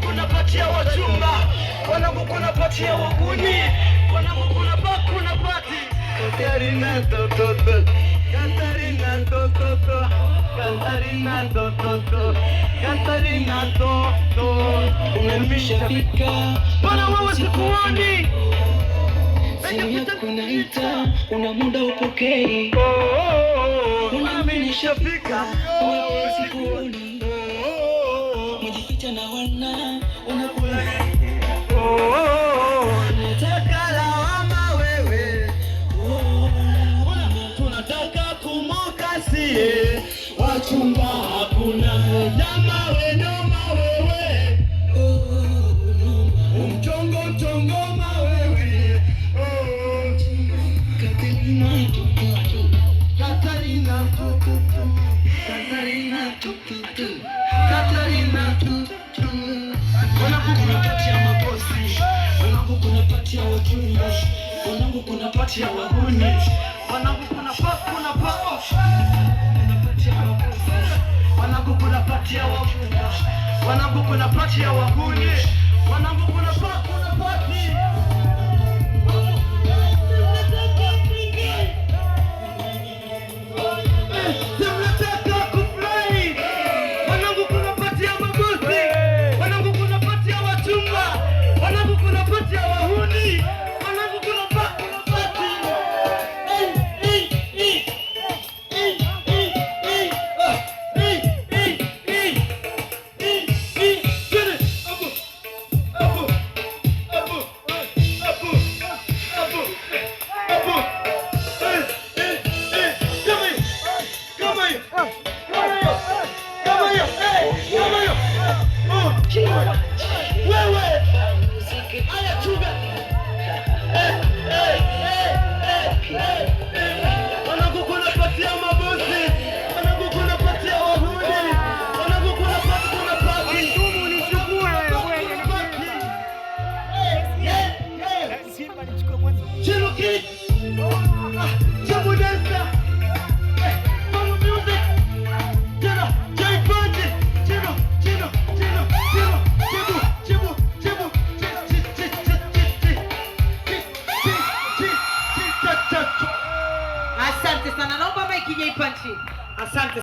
kunapatia wachumba, wanangu kunapatia waguni, wanangu kuna pati. Katarina tototo, Katarina tototo, Katarina tototo, Katarina toto. Umeshafika, bwana wewe sikuoni. simu yako naita, una muda upokei. Umeshafika, wewe sikuoni. Mjificha na wana, unakula. Nataka lawama wewe. Tunataka kumoka sie. Wachumba hakuna. Jama we noma wewe. Mchongo ma wewe. Katarina tututu, Katarina tututu, Katarina tututu, Katarina tututu. wanangu kunapatia mabosi, wanangu kunapatia wachumba, wanangu kunapatia wahuni, Wanangu kunapatia mabosi, wanangu kunapatia wachumba, wanangu kunapatia wahuni, wanangu kunapatia. Chiluki, Jamu dance.